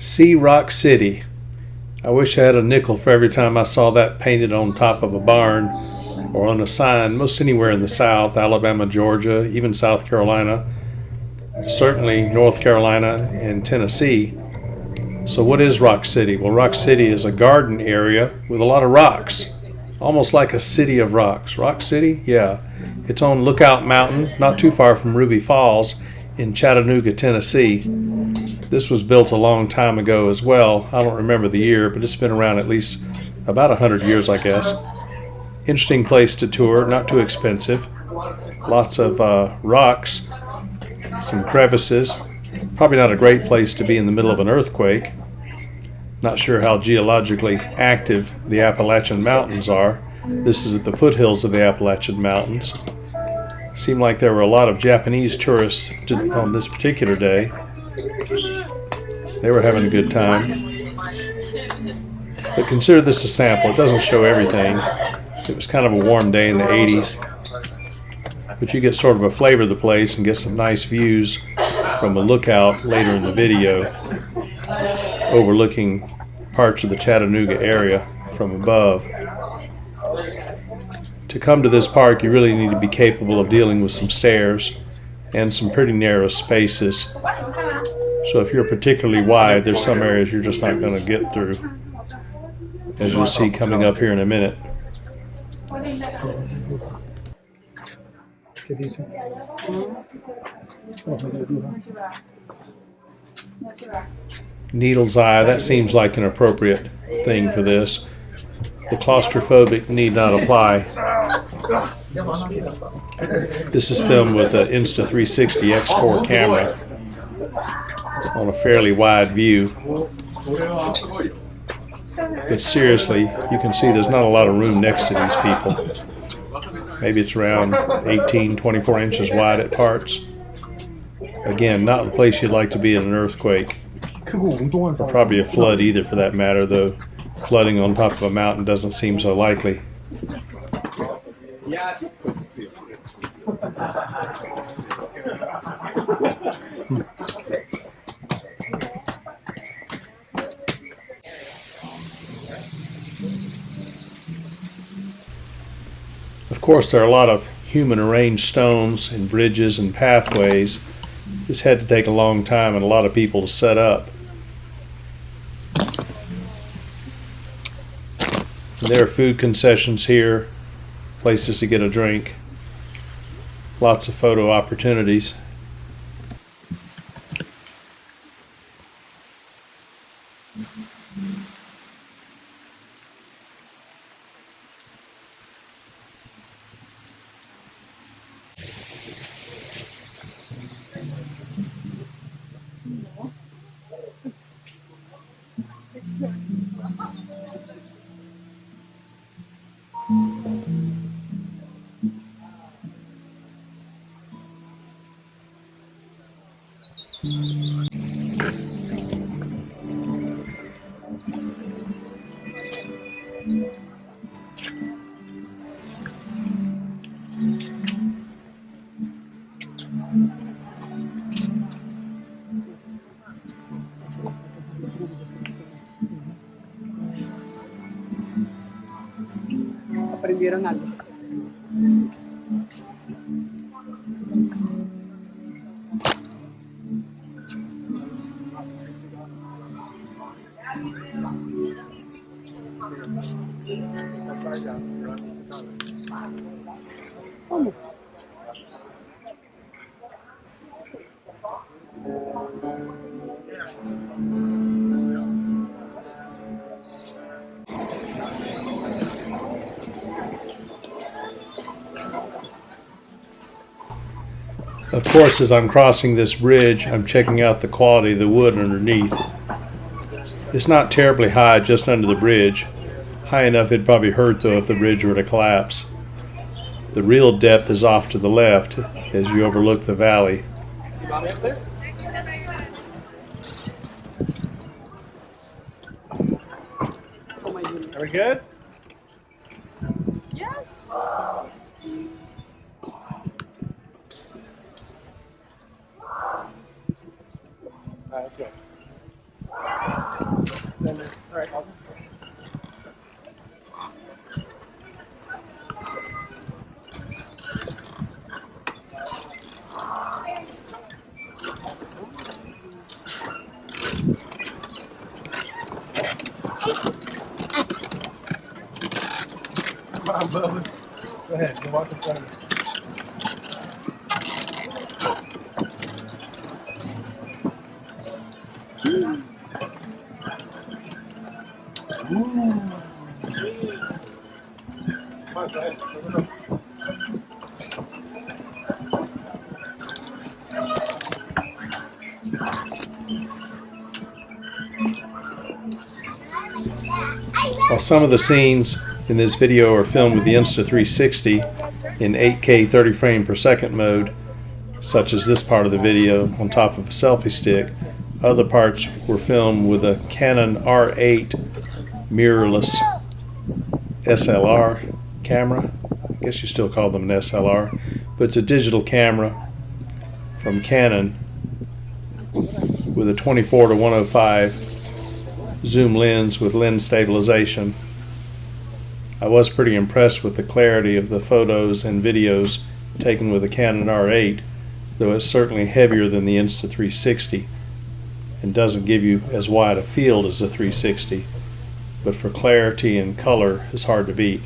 See Rock City. I wish I had a nickel for every time I saw that painted on top of a barn or on a sign, most anywhere in the South, Alabama, Georgia, even South Carolina, certainly North Carolina and Tennessee. So what is Rock City? Well, Rock City is a garden area with a lot of rocks, almost like a city of rocks. Rock City? Yeah. It's on Lookout Mountain, not too far from Ruby Falls in Chattanooga, Tennessee. This was built a long time ago as well. I don't remember the year, but it's been around at least about 100 years, I guess. Interesting place to tour, not too expensive. Lots of rocks, some crevices. Probably not a great place to be in the middle of an earthquake. Not sure how geologically active the Appalachian Mountains are. This is at the foothills of the Appalachian Mountains. Seemed like there were a lot of Japanese tourists on this particular day. They were having a good time. But consider this a sample. It doesn't show everything. It was kind of a warm day in the 80s. But you get sort of a flavor of the place and get some nice views from a lookout later in the video, overlooking parts of the Chattanooga area from above. To come to this park, you really need to be capable of dealing with some stairs and some pretty narrow spaces. So if you're particularly wide, there's some areas you're just not going to get through, as you'll see coming up here in a minute. Needle's eye, that seems like an appropriate thing for this. The claustrophobic need not apply. This is filmed with an Insta360 X4 camera on a fairly wide view. But seriously, you can see there's not a lot of room next to these people. Maybe it's around 18, 24 inches wide at parts. Again, not the place you'd like to be in an earthquake, or probably a flood either for that matter, though flooding on top of a mountain doesn't seem so likely. Of course, there are a lot of human arranged stones and bridges and pathways. This had to take a long time and a lot of people to set up. And there are food concessions here, places to get a drink, lots of photo opportunities. ¿Aprendieron algo? ¿Cómo? Of course, as I'm crossing this bridge, I'm checking out the quality of the wood underneath. It's not terribly high just under the bridge. High enough it'd probably hurt though if the bridge were to collapse. The real depth is off to the left as you overlook the valley. Are we good? Yeah. Let's go. right. Come on, Bubbles. Go ahead. Go walk in front of me. Come on, go ahead. Go. While some of the scenes in this video are filmed with the Insta360 in 8K 30 frame per second mode, such as this part of the video on top of a selfie stick, other parts were filmed with a Canon R8 mirrorless SLR camera. I guess you still call them an SLR, but it's a digital camera from Canon with a 24-105 zoom lens with lens stabilization. I was pretty impressed with the clarity of the photos and videos taken with the Canon R8, though it's certainly heavier than the Insta360 and doesn't give you as wide a field as the 360, but for clarity and color it's hard to beat.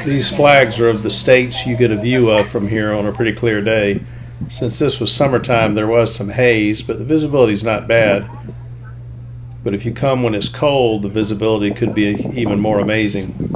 These flags are of the states you get a view of from here on a pretty clear day. Since this was summertime, there was some haze, but the visibility is not bad. But if you come when it's cold, the visibility could be even more amazing.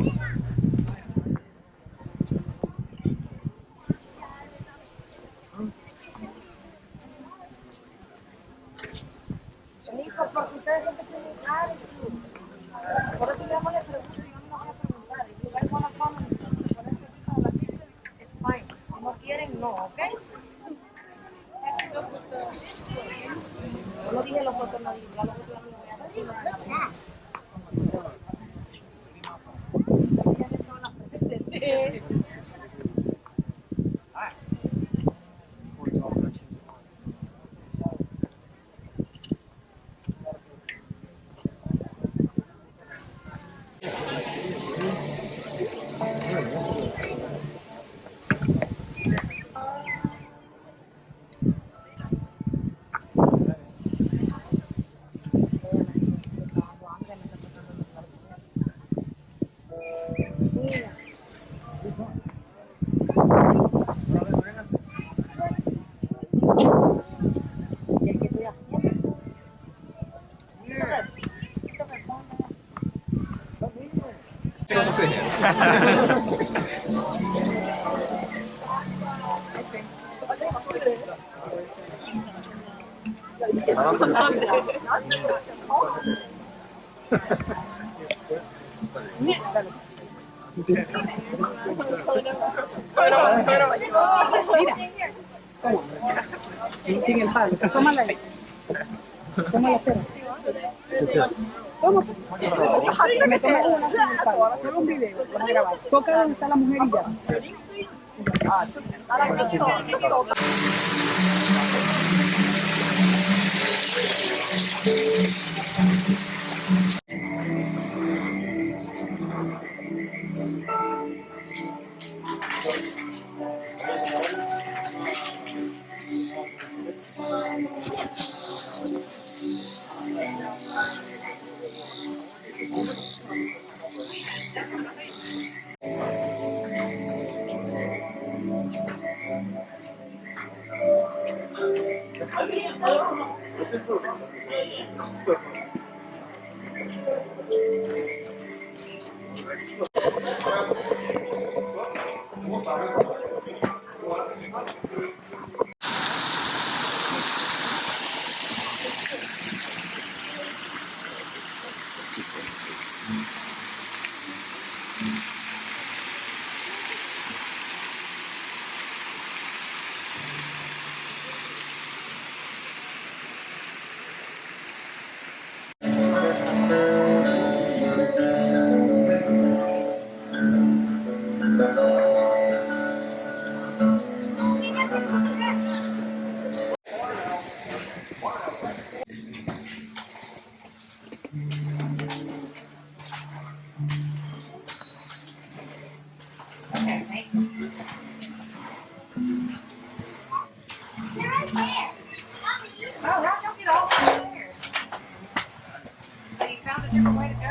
Sin el palo. Tómala ahí. Tómala, espera. Toma. Me tomas una sin el palo. Hago un video. Vas a grabar. Toca donde está la mujer y ya.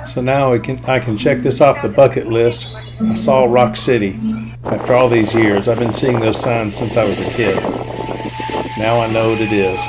So now I can check this off the bucket list. I saw Rock City. After all these years, I've been seeing those signs since I was a kid. Now I know what it is.